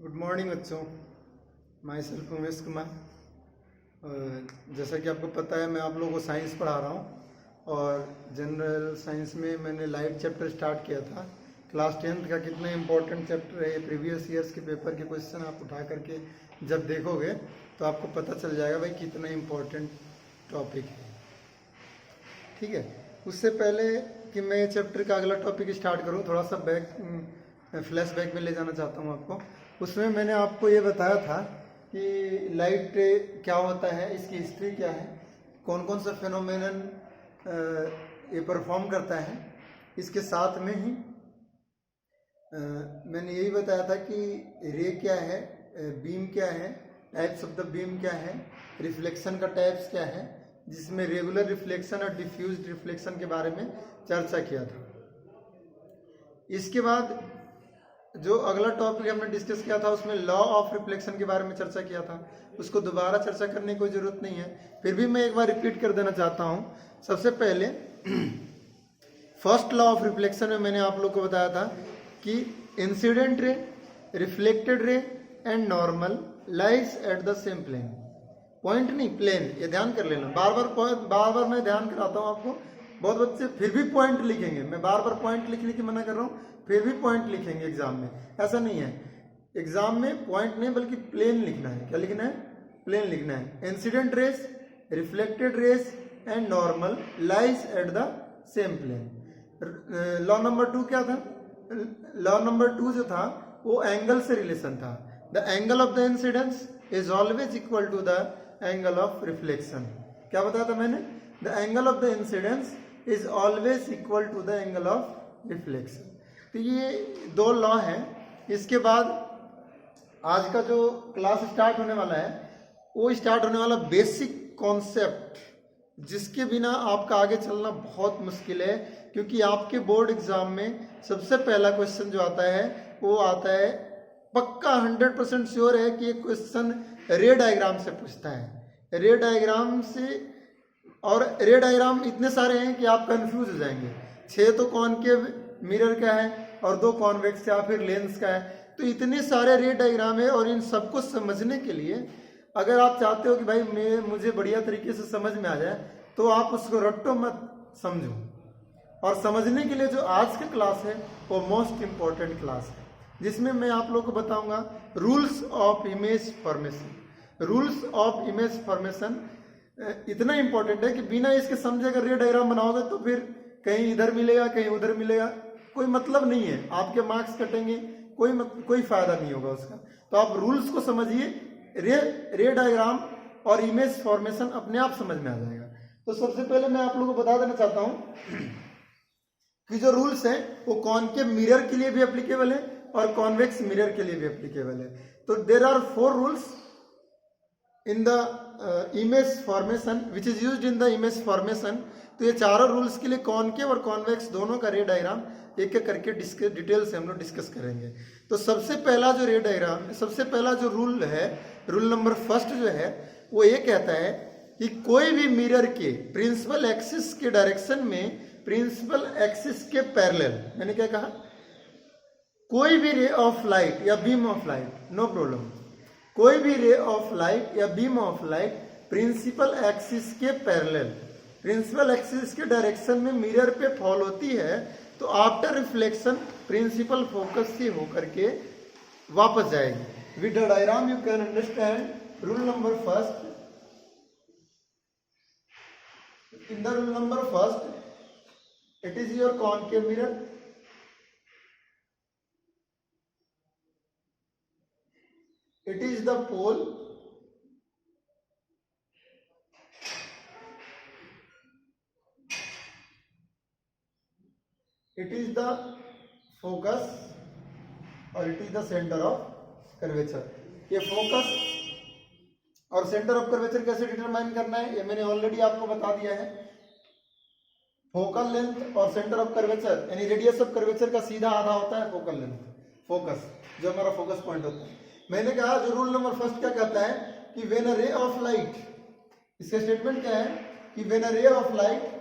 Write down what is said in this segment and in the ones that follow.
Good morning बच्चों। My self Umesh Kumar. जैसा कि आपको पता है मैं आप लोगों को साइंस पढ़ा रहा हूँ और जनरल साइंस में मैंने लाइट चैप्टर स्टार्ट किया था। क्लास 10th का कितना इम्पोर्टेंट चैप्टर है, प्रीवियस ईयर्स के पेपर के क्वेश्चन आप उठा करके जब देखोगे तो आपको पता चल जाएगा भाई कितना इम्पोर्टेंट टॉपिक है। ठीक है, उससे पहले कि मैं चैप्टर का अगला टॉपिक स्टार्ट करूँ, थोड़ा सा फ्लैश बैक में ले जाना चाहता हूँ आपको। उसमें मैंने आपको ये बताया था कि लाइट क्या होता है, इसकी हिस्ट्री क्या है, कौन कौन सा फेनोमेनन ये परफॉर्म करता है। इसके साथ में ही मैंने यही बताया था कि रे क्या है, बीम क्या है, टाइप्स ऑफ द बीम क्या है, रिफ्लेक्शन का टाइप्स क्या है, जिसमें रेगुलर रिफ्लेक्शन और डिफ्यूज्ड रिफ्लेक्शन के बारे में चर्चा किया था। इसके बाद जो अगला टॉपिक हमने डिस्कस किया था उसमें लॉ ऑफ रिफ्लेक्शन के बारे में चर्चा किया था। उसको दोबारा चर्चा करने की कोई जरूरत नहीं है, फिर भी मैं एक बार रिपीट कर देना चाहता हूँ। सबसे पहले फर्स्ट लॉ ऑफ रिफ्लेक्शन में मैंने आप लोग को बताया था कि incident ray, reflected ray and normal lies at the same plane. Point नहीं, प्लेन, ये ध्यान कर लेना। बार बार मैं ध्यान कराता हूँ आपको। बहुत बच्चे फिर भी पॉइंट लिखेंगे, मैं बार बार पॉइंट लिखने की मना कर रहा हूँ, फिर भी पॉइंट लिखेंगे एग्जाम में। ऐसा नहीं है, एग्जाम में पॉइंट नहीं बल्कि प्लेन लिखना है। क्या लिखना है? प्लेन लिखना है। Incident rays, reflected rays and normal lies at the same plane. Law number 2 क्या था? लॉ नंबर 2 जो था वो एंगल से रिलेशन था। The angle of the incidence is always equal to the angle of reflection. क्या बताया था मैंने? The angle of the incidence is always equal to the angle of reflection. तो ये दो लॉ हैं। इसके बाद आज का जो क्लास स्टार्ट होने वाला है वो स्टार्ट होने वाला बेसिक कॉन्सेप्ट, जिसके बिना आपका आगे चलना बहुत मुश्किल है। क्योंकि आपके बोर्ड एग्जाम में सबसे पहला क्वेश्चन जो आता है वो आता है, पक्का 100% श्योर है कि ये क्वेश्चन रे डायग्राम से पूछता है। रे डायग्राम से, और रे डायग्राम इतने सारे हैं कि आप कंफ्यूज हो जाएंगे। 6 तो कॉनकेव मिरर का है और 2 कॉन्वेक्स या फिर लेंस का है। तो इतने सारे रे डायग्राम है और इन सबको समझने के लिए अगर आप चाहते हो कि भाई मुझे बढ़िया तरीके से समझ में आ जाए तो आप उसको रट्टो मत समझो। और समझने के लिए जो आज की क्लास है वो मोस्ट इंपॉर्टेंट क्लास है, जिसमें मैं आप लोग को बताऊंगा rules of image formation. Rules of image formation इतना इंपॉर्टेंट है कि बिना इसके समझे अगर रे डायग्राम बनाओगे तो फिर कहीं इधर मिलेगा कहीं उधर मिलेगा, कोई मतलब नहीं है, आपके मार्क्स कटेंगे, कोई फायदा नहीं होगा उसका। तो आप रूल्स को समझिए, रे डायग्राम और इमेज फॉर्मेशन अपने आप समझ में आ जाएगा। तो सबसे पहले मैं आप लोगों को बता देना चाहता हूं कि जो रूल्स हैं वो कॉनकेव मिरर के लिए भी एप्लीकेबल है और कॉन्वेक्स मिरर के लिए भी एप्लीकेबल है। तो there are 4 rules in the image formation which is used in the image formation. तो ये चारों रूल्स के लिए कॉनकेव और कॉन्वेक्स दोनों का रे डायग्राम एक एक करके डिटेल से हम लोग डिस्कस करेंगे। तो सबसे पहला जो रे डायग्राम, सबसे पहला जो रूल है, रूल नंबर 1 जो है वो ये कहता है कि कोई भी मिरर के प्रिंसिपल एक्सिस के डायरेक्शन में प्रिंसिपल एक्सिस के पैरेलल, मैंने क्या कहा, कोई भी रे ऑफ लाइट या beam of light, no problem, कोई भी रे ऑफ लाइट या beam of light principal axis के पैरेलल, प्रिंसिपल एक्सिस के डायरेक्शन में मिरर पे फॉल होती है तो आफ्टर रिफ्लेक्शन प्रिंसिपल फोकस से होकर के वापस जाएगी। With the diagram you can understand rule number 1। In the rule number 1 it is your concave mirror, it is the pole, it is the focus और it is the center of curvature। ये focus और centre of curvature कैसे determine करना है ये मैंने already आपको बता दिया है। फोकल लेंथ और सेंटर ऑफ कर्वेचर यानी रेडियस ऑफ कर्वेचर का सीधा आधा होता है फोकल लेंथ, फोकस जो हमारा फोकस पॉइंट होता है। मैंने कहा जो रूल नंबर 1 क्या कहता है कि व्हेन अ रे ऑफ लाइट, इसका स्टेटमेंट क्या है कि व्हेन अ रे of light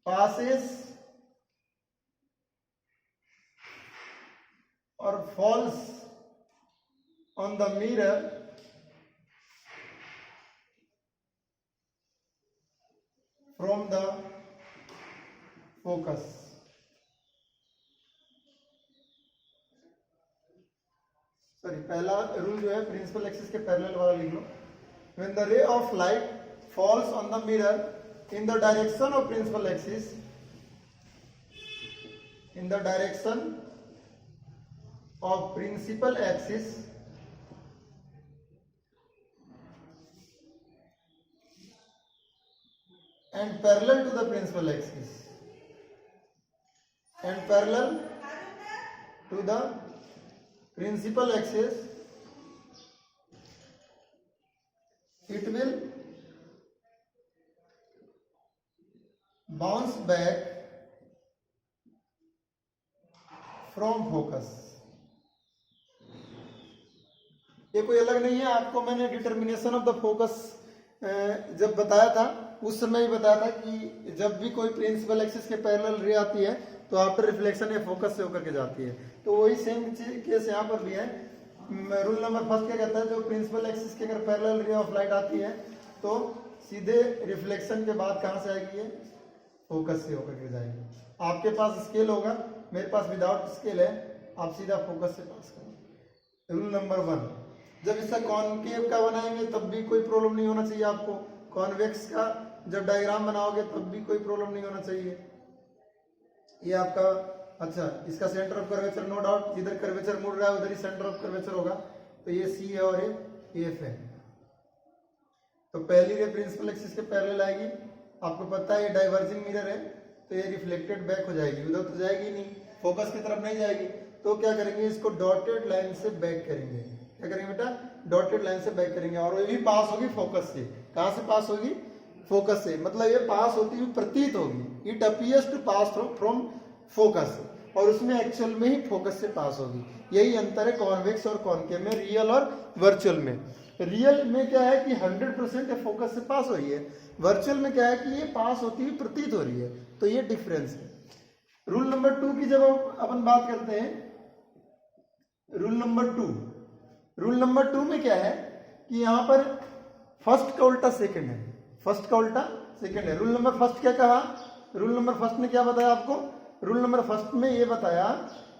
passes or falls on the mirror from the focus. Sorry, पहला रूल जो है प्रिंसिपल एक्सिस के पैरेलल वाला लिख लो. When the ray of light falls on the mirror in the direction of principal axis, in the direction of principal axis, and parallel to the principal axis, and parallel to the principal axis, it will bounce back from focus. ये कोई अलग नहीं है, आपको मैंने determination of the focus जब बताया था उस समय ही बताया था कि जब भी कोई प्रिंसिपल एक्सिस के पैरेलल रे आती है तो आफ्टर रिफ्लेक्शन ये फोकस से होकर के जाती है. तो वही सेम केस यहाँ पर भी है. रूल नंबर फर्स्ट क्या कहता है, जो प्रिंसिपल एक्सिस के अगर पैरेलल रे ऑफ लाइट आती है तो सीधे रिफ्लेक्शन के बाद कहाँ से आएगी, ये फोकस से होकर के जाएगी. आपके पास स्केल होगा, मेरे पास विदाउट स्केल है, आप सीधा फोकस से पास करो. रूल नंबर 1, जब इसका कॉनकेव का बनाएंगे तब भी कोई प्रॉब्लम नहीं होना चाहिए आपको. कॉन्वेक्स का जब डायग्राम बनाओगे तब भी कोई प्रॉब्लम नहीं होना चाहिए. ये आपका अच्छा, इसका centre of curvature no doubt, जिधर कर्वेचर मुड़ रहा है उधर ही सेंटर ऑफ कर्वेचर होगा. तो ये सी है और ये एफ है. तो पहली रे प्रिंसिपल एक्सिस के पैरेलल आएगी. आपको पता है ये डाइवर्जिंग मिरर है तो ये रिफ्लेक्टेड बैक हो जाएगी, उधर तो जाएगी नहीं, फोकस की तरफ नहीं जाएगी. तो क्या करेंगे, इसको डॉटेड लाइन से बैक करेंगे. क्या करेंगे बेटा, डॉटेड लाइन से बैक करेंगे. और ये भी पास होगी फोकस से. कहां से पास होगी, फोकस से. मतलब ये पास होती हुई प्रतीत होगी. It appears to pass from focus, और उसमें एक्चुअल में ही फोकस से पास होगी. यही अंतर है कॉन्वेक्स और कॉनकेव में, रियल और वर्चुअल में. रियल में क्या है कि 100% फोकस से पास हो रही है, वर्चुअल में क्या है कि ये पास होती हुई प्रतीत हो रही है. तो ये डिफरेंस है. रूल नंबर 2 की जब अपन बात करते हैं, रूल नंबर 2 में क्या है कि यहां पर फर्स्ट का उल्टा सेकंड है, फर्स्ट का उल्टा सेकंड है. रूल नंबर फर्स्ट क्या कहा, रूल नंबर फर्स्ट ने क्या बताया आपको, रूल नंबर फर्स्ट में ये बताया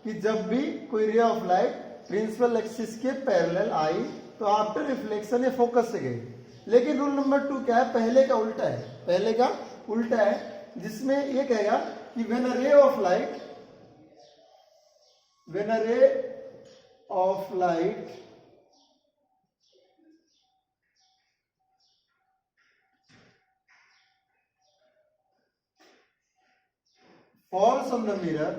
कि जब भी कोई ray of light principal axis के पैरेलल आई तो आफ्टर रिफ्लेक्शन ये फोकस से गई. लेकिन रूल नंबर 2 क्या है, पहले का उल्टा है, पहले का उल्टा है, जिसमें ये कहेगा कि व्हेन अ रे of light falls on the mirror,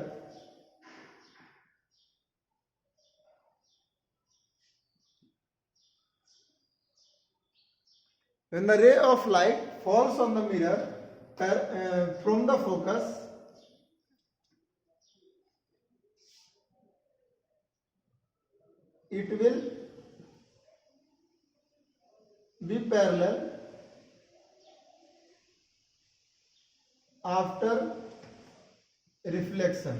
when the ray of light falls on the mirror from the focus, it will be parallel after reflection.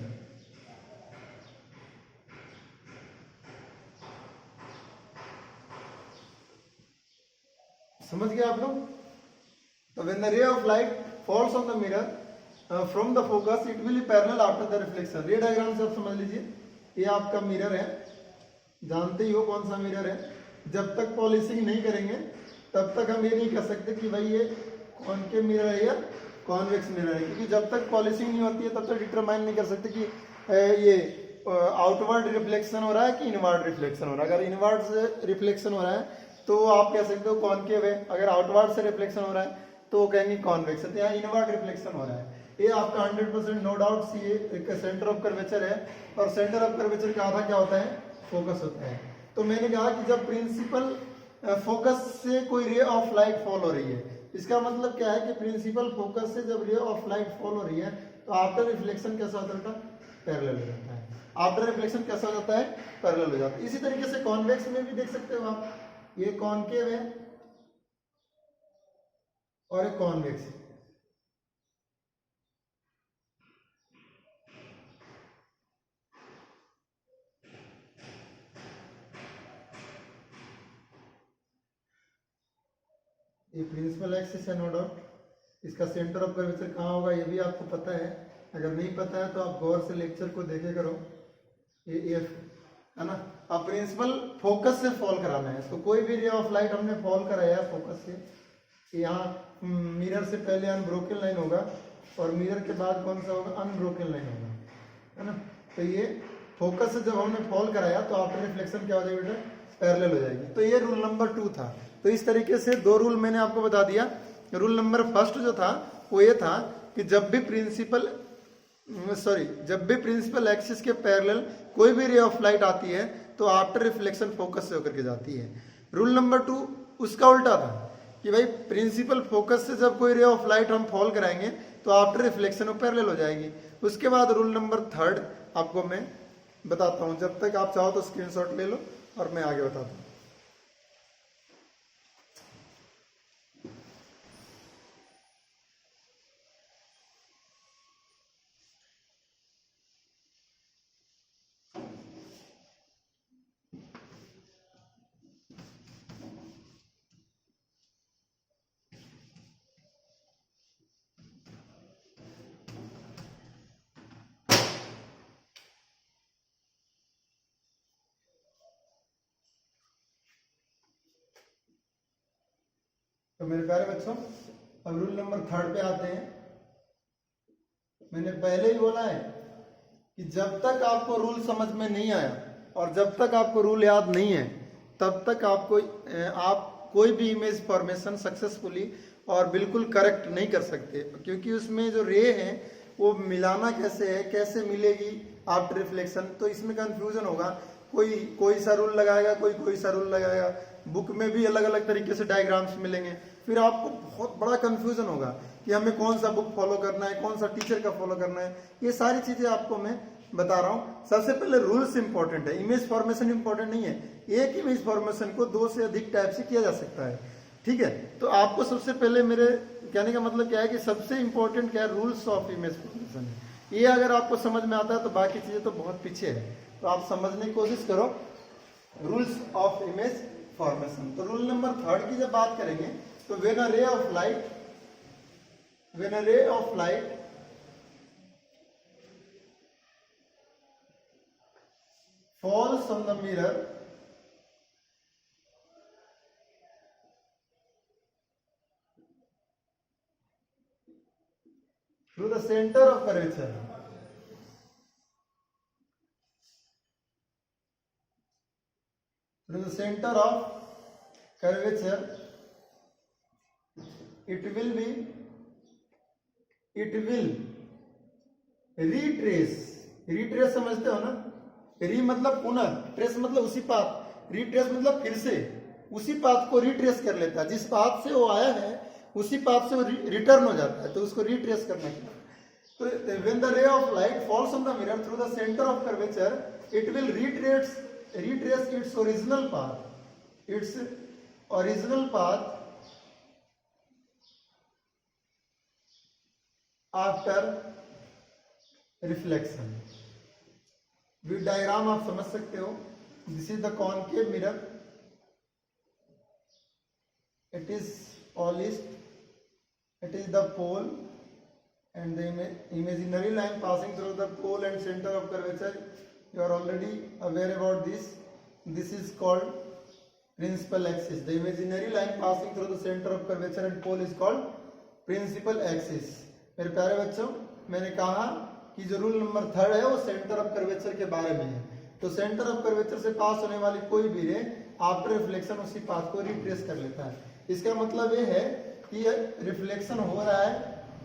समझ गए आप लोग. तो व्हेन द रे of light falls on the mirror from the focus it will be parallel after the reflection. रे diagram से आप समझ लीजिए, ये आपका मिरर है, जानते ही हो कौन सा मिरर है. जब तक पॉलिशिंग नहीं करेंगे तब तक हम ये नहीं कह सकते कि भाई ये कॉनकेव मिरर है या कॉन्वेक्स मिरर है, क्योंकि जब तक पॉलिशिंग नहीं होती है तब तक डिटरमाइन नहीं कर सकते कि ये आउटवर्ड रिफ्लेक्शन हो रहा है कि इनवर्ड रिफ्लेक्शन हो रहा है. अगर इनवर्ड से रिफ्लेक्शन हो रहा है तो आप कह सकते हो कॉनकेव है, अगर आउटवर्ड से रिफ्लेक्शन हो रहा है तो कहेंगे कॉन्वेक्स है. यहाँ इनवर्ड रिफ्लेक्शन हो रहा है. ये आपका 100% no doubt C centre of curvature है, और सेंटर ऑफ कर्वेचर का आधा क्या होता है, फोकस होता है. तो मैंने कहा कि जब प्रिंसिपल फोकस से कोई रे ऑफ लाइट फॉल हो रही है, इसका मतलब क्या है कि प्रिंसिपल फोकस से जब रे ऑफ लाइट फॉल हो रही है तो आफ्टर रिफ्लेक्शन कैसा होता है, पैरेलल हो जाता है. आफ्टर रिफ्लेक्शन कैसा हो जाता है, पैरेलल हो जाता है. इसी तरीके से कॉन्वेक्स में भी देख सकते हो आप, ये कॉनकेव है और एक कॉन्वेक्स. ये प्रिंसिपल एक्सिस है नो डाउट। इसका सेंटर ऑफ कर्वेचर कहाँ होगा ये भी आपको पता है, अगर नहीं पता है तो आप गौर से लेक्चर को देखे करो। ये एफ है ना। अब प्रिंसिपल फोकस से फॉल कराना है, तो कोई भी रे ऑफ लाइट हमने फॉल कराया फोकस से, यहाँ मिरर से पहले अनब्रोकन लाइन होगा और मिरर के बाद कौन सा होगा, अनब्रोकन लाइन होगा, है ना। तो ये फोकस से जब हमने फॉल कराया तो आफ्टर रिफ्लेक्शन क्या हो जाएगी बेटा, पैरेलल हो जाएगी। तो ये रूल नंबर 2 था। तो इस तरीके से 2 रूल मैंने आपको बता दिया। रूल नंबर 1 जो था वो ये था कि जब भी प्रिंसिपल एक्सिस के पैरेलल कोई भी रे ऑफ लाइट आती है तो आफ्टर रिफ्लेक्शन फोकस से होकर के जाती है। रूल नंबर 2 उसका उल्टा था कि भाई प्रिंसिपल फोकस से जब कोई रे ऑफ लाइट हम फॉल कराएंगे तो आफ्टर रिफ्लेक्शन वो पैरेलल हो जाएगी। उसके बाद रूल नंबर 3 आपको मैं बताता हूं, जब तक आप चाहो तो स्क्रीनशॉट ले लो और मैं आगे बताता हूं। तो मेरे प्यारे बच्चों अब रूल नंबर 3 पे आते हैं। मैंने पहले ही बोला है कि जब तक आपको रूल समझ में नहीं आया और जब तक आपको रूल याद नहीं है तब तक आप कोई भी इमेज फॉर्मेशन सक्सेसफुली और बिल्कुल करेक्ट नहीं कर सकते, क्योंकि उसमें जो रे है वो मिलाना कैसे है, कैसे मिलेगी आफ्टर रिफ्लेक्शन, तो इसमें कंफ्यूजन होगा। कोई सा रूल लगाएगा, कोई सा रूल लगाएगा। बुक में भी अलग अलग तरीके से डायग्राम्स मिलेंगे, फिर आपको बहुत बड़ा कंफ्यूजन होगा कि हमें कौन सा बुक फॉलो करना है, कौन सा टीचर का फॉलो करना है। ये सारी चीजें आपको मैं बता रहा हूं। सबसे पहले रूल्स इंपॉर्टेंट है, इमेज फॉर्मेशन इंपॉर्टेंट नहीं है। एक इमेज फॉर्मेशन को 2 से अधिक टाइप से किया जा सकता है, ठीक है। तो आपको सबसे पहले मेरे कहने का मतलब क्या है कि सबसे इंपॉर्टेंट क्या है, रूल्स ऑफ इमेज फॉर्मेशन है। ये अगर आपको समझ में आता है तो बाकी चीजें तो बहुत पीछे है, तो आप समझने की कोशिश करो रूल्स ऑफ इमेज फॉर्मेशन। तो रूल नंबर 3 की जब बात करेंगे तो व्हेन अ रे of light falls on the mirror through the center of curvature, it will retrace समझते हो ना, री मतलब पुनः, ट्रेस मतलब उसी पाथ, रिट्रेस मतलब फिर से उसी पाथ को रिट्रेस कर लेता है, जिस पाथ से वो आया है उसी पाथ से वो रिटर्न हो जाता है, तो उसको रिट्रेस करना है। तो when the ray of light falls on the mirror through the center of curvature, it will retrace its original path after reflection। With diagram आप समझ सकते हो। This is the concave mirror, it is polished, it is the pole and the imaginary line passing through the pole and center of curvature. You are already aware about this. This is called principal axis. The imaginary line passing through the center of curvature and pole is called principal axis. मेरे प्यारे बच्चों, मैंने कहा कि जो rule number 3 है वो centre of curvature के बारे में है। तो सेंटर ऑफ कर्वेचर से पास होने वाली कोई भी रे आफ्टर रिफ्लेक्शन उसी पाथ को रिट्रेस कर लेता है। इसका मतलब ये है कि रिफ्लेक्शन हो रहा है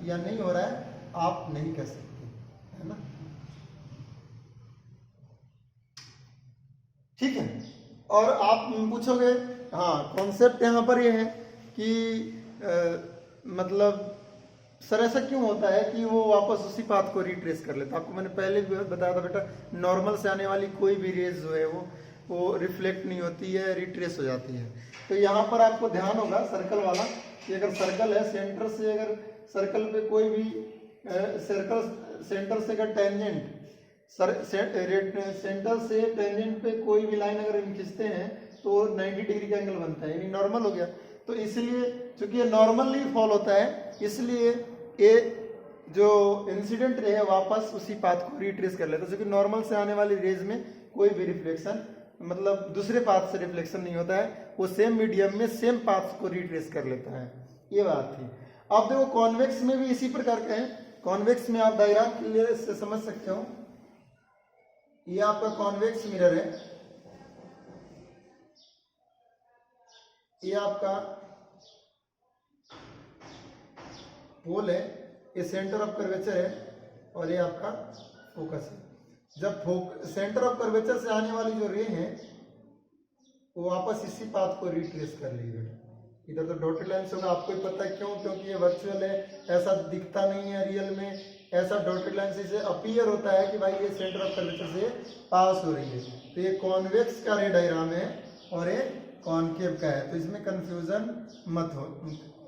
या नहीं हो रहा है आप नहीं कह सकते, है ना, ठीक है। और आप पूछोगे, हाँ कॉन्सेप्ट यहाँ पर ये है कि मतलब सर ऐसा क्यों होता है कि वो वापस उसी पाथ को रिट्रेस कर लेता है। आपको मैंने पहले भी बताया था बेटा, नॉर्मल से आने वाली कोई भी रेज जो है वो रिफ्लेक्ट नहीं होती है, रिट्रेस हो जाती है। तो यहाँ पर आपको ध्यान होगा सर्कल वाला कि अगर सर्कल है, सेंटर से अगर सर्कल पे कोई भी सेंटर से अगर सेंटर से टेंजेंट पे कोई भी लाइन अगर हम खींचते हैं तो 90 डिग्री का एंगल बनता है, यानी नॉर्मल हो गया। तो इसलिए चूंकि ये नॉर्मली फॉल होता है, इसलिए ये जो इंसिडेंट रे है वापस उसी पाथ को रिट्रेस कर लेता है। क्योंकि नॉर्मल से आने वाली रेज में कोई भी रिफ्लेक्शन मतलब दूसरे पाथ से रिफ्लेक्शन नहीं होता है, वो सेम मीडियम में सेम पाथ को रिट्रेस कर लेता है। ये बात थी। अब देखो कॉन्वेक्स में भी इसी प्रकार का है। कॉन्वेक्स में आप डायग्राम क्लियर से समझ सकते हो। ये आपका कॉन्वेक्स मिरर है, ये आपका पोल है, ये सेंटर ऑफ कर्वेचर है और ये आपका फोकस है। जब सेंटर ऑफ कर्वेचर से आने वाली जो रे है वो वापस इसी पाथ को रिट्रेस कर लेगी बेटा। इधर तो डॉटेड लाइन से होगा, आपको ही पता है क्यों, क्योंकि ये वर्चुअल है, ऐसा दिखता नहीं है रियल में। ऐसा डॉटेड लाइन से अपीयर होता है कि भाई ये सेंटर ऑफ कर्वेचर से पास हो रही है। तो ये कॉन्वेक्स का रे डायग्राम है और ये कॉनकेव का है, तो इसमें कंफ्यूजन मत हो,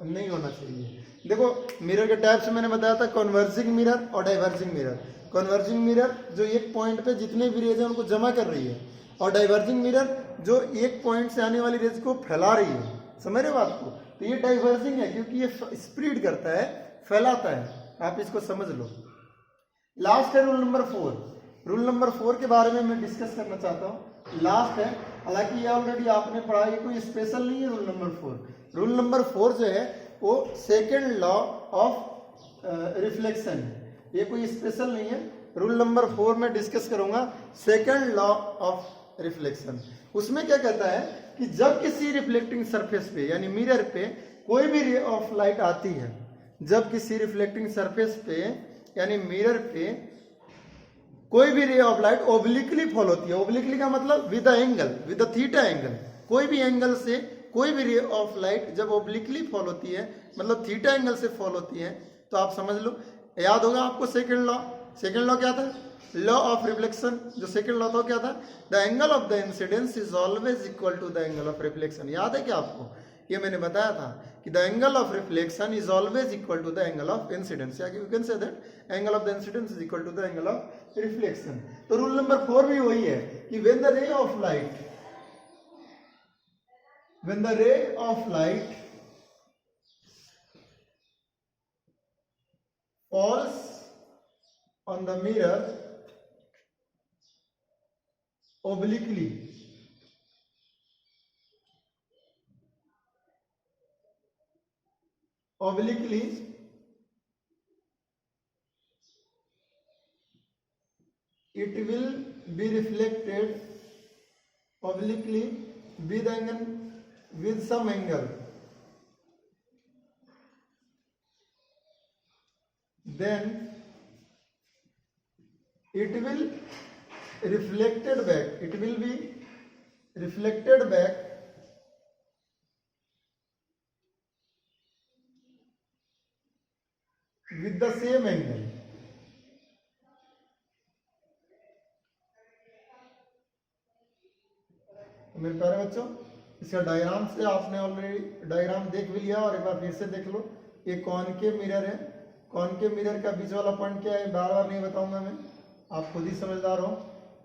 नहीं होना चाहिए। देखो मिरर के टाइप्स मैंने बताया था, कन्वर्जिंग मिरर और डाइवर्जिंग मिरर। कन्वर्जिंग मिरर जो एक पॉइंट पे जितने भी रेज है उनको जमा कर रही है, और डाइवर्जिंग मिरर जो एक पॉइंट से आने वाली रेज को फैला रही है। समझ रहे हो बात को? तो ये डाइवर्जिंग है क्योंकि ये स्प्रेड करता है, फैलाता है। आप इसको समझ लो। लास्ट है रूल नंबर 4। रूल नंबर 4 के बारे में मैं डिस्कस करना चाहता हूँ, लास्ट है। हालांकि ये ऑलरेडी आपने पढ़ा, ये कोई स्पेशल नहीं है रूल नंबर 4। रूल नंबर 4 जो है वो सेकेंड लॉ ऑफ रिफ्लेक्शन है, ये कोई स्पेशल नहीं है। रूल नंबर 4 में डिस्कस करूंगा सेकेंड लॉ ऑफ रिफ्लेक्शन। उसमें क्या कहता है कि जब किसी रिफ्लेक्टिंग सरफेस पे यानी मिरर पे कोई भी रे ऑफ लाइट आती है, जब किसी रिफ्लेक्टिंग सरफेस पे यानी मिरर पे कोई भी ray of light obliquely fall होती है। ओब्लिकली का मतलब with the angle, with the theta angle. कोई भी एंगल से कोई भी रे ऑफ लाइट जब ओब्लिकली फॉल होती है, मतलब थीटा एंगल से फॉल होती है, तो आप समझ लो, याद होगा आपको सेकेंड लॉ। सेकेंड लॉ क्या था? Law of reflection. जो सेकेंड लॉ था क्या था? The angle of the incidence is always equal to the angle of reflection. याद है क्या आपको? ये मैंने बताया था कि the angle of reflection is always equal to the angle of incidence, या you can say that angle of the incidence is equal to the angle of reflection. तो रूल नंबर 4 भी वही है कि व्हेन द रे of light falls on the mirror obliquely, it will be reflected obliquely with some angle, then it will be reflected back with the same angle. तो मेरे प्यारे बच्चों, इसका डायग्राम से आपने ऑलरेडी डायग्राम देख भी लिया और एक बार फिर से देख लो। ये कॉनकेव मिरर है। कॉनकेव मिरर का बीच वाला पॉइंट क्या है बार बार नहीं बताऊंगा मैं, आप खुद ही समझदार हो।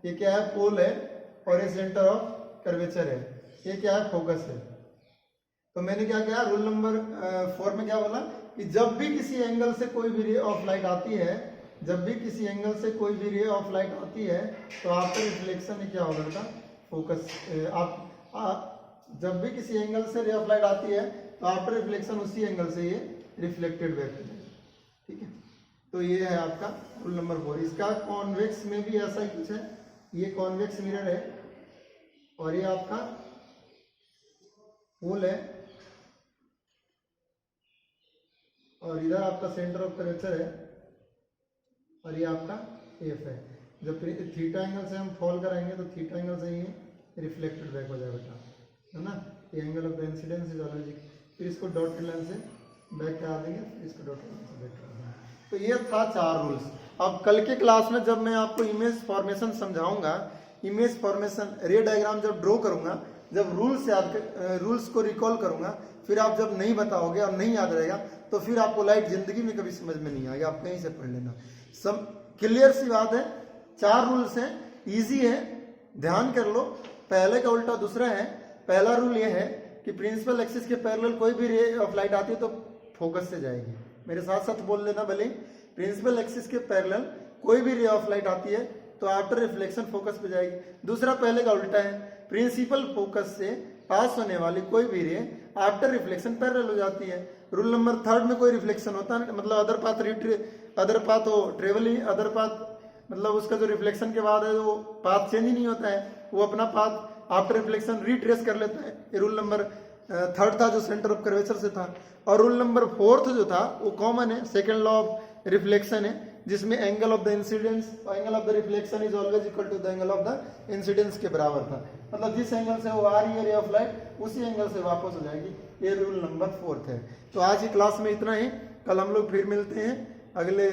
ये क्या है? पोल है और ये सेंटर ऑफ कर्वेचर है। ये क्या है? फोकस है। तो मैंने क्या किया, रूल नंबर 4 में क्या बोला कि जब भी किसी एंगल से कोई भी रे ऑफ लाइट आती है, जब भी किसी एंगल से कोई भी रे ऑफ लाइट आती है तो आपका रिफ्लेक्शन क्या होगा बेटा? फोकस। जब भी किसी एंगल से रे ऑफ लाइट आती है तो आफ्टर रिफ्लेक्शन उसी एंगल से ये रिफ्लेक्टेड बैक हो जाएगा। ठीक है, तो ये है आपका रूल नंबर 4। इसका कॉन्वेक्स में भी ऐसा ही कुछ है। ये कॉन्वेक्स मिरर है और ये आपका पोल है और इधर आपका सेंटर ऑफ कर्वेचर है और ये आपका एफ है। जब थीटा एंगल से हम फॉल कराएंगे तो थीटा एंगल से ही रिफ्लेक्टेड बैक हो जाएगा बेटा, है ना। ये angle of the incidence is always, फिर इसको डॉटेड लाइन से बैक करा देंगे, फिर इसको डॉटेड लाइन से बैक करा देंगे। तो ये था 4 रूल्स। अब कल के क्लास में जब मैं आपको इमेज फॉर्मेशन समझाऊंगा, इमेज फॉर्मेशन रे डायग्राम जब ड्रॉ करूंगा, जब रूल्स को रिकॉल करूंगा, फिर आप जब नहीं बताओगे और नहीं याद रहेगा तो फिर आपको लाइट जिंदगी में कभी समझ में नहीं आएगी। आप कहीं से पढ़ लेना। सब क्लियर सी बात है। 4 रूल्स हैं, इजी है, ध्यान कर लो। पहले का उल्टा दूसरा है। पहला रूल ये है कि प्रिंसिपल एक्सिस के पैरेलल कोई भी रे ऑफ लाइट आती है तो फोकस से जाएगी। मेरे साथ साथ बोल लेना भले, प्रिंसिपल एक्सिस के पैरेलल कोई भी रे ऑफ लाइट आती है तो आफ्टर रिफ्लेक्शन फोकस पे जाएगी। दूसरा पहले का उल्टा है, प्रिंसिपल फोकस से पास होने वाली कोई भी रे आफ्टर रिफ्लेक्शन पैरेलल हो जाती है। रूल नंबर 3 में कोई रिफ्लेक्शन होता है, मतलब अदर पाथ हो ट्रेवलिंग, अदर पाथ मतलब उसका जो रिफ्लेक्शन के बाद है वो पाथ चेंज ही नहीं होता है, वो अपना पाथ आफ्टर रिफ्लेक्शन रिट्रेस कर लेता है। ये रूल नंबर 3 था जो सेंटर ऑफ कर्वेचर से था। और रूल नंबर 4 जो था वो कॉमन है, सेकेंड लॉ ऑफ रिफ्लेक्शन है, जिसमें एंगल ऑफ द इंसिडेंस और angle of the reflection is always equal to the angle of the incidence के बराबर था। मतलब जिस एंगल से वो आ रही है रे ऑफ लाइट उसी एंगल से वापस हो जाएगी। ये रूल नंबर 4 है। तो आज की क्लास में इतना ही, कल हम लोग फिर मिलते हैं अगले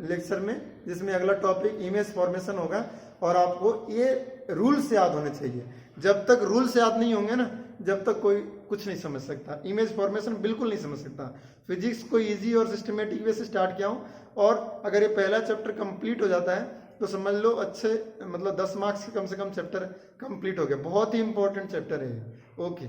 लेक्चर में, जिसमें अगला टॉपिक इमेज फॉर्मेशन होगा। और आपको ये रूल्स याद होने चाहिए, जब तक रूल्स याद नहीं होंगे ना जब तक कोई कुछ नहीं समझ सकता, इमेज फॉर्मेशन बिल्कुल नहीं समझ सकता। फिजिक्स को इजी और सिस्टमेटिक वे से स्टार्ट किया हूँ, और अगर ये पहला चैप्टर कंप्लीट हो जाता है तो समझ लो अच्छे मतलब 10 मार्क्स के कम से कम चैप्टर कंप्लीट हो गया। बहुत ही इंपॉर्टेंट चैप्टर है। ओके।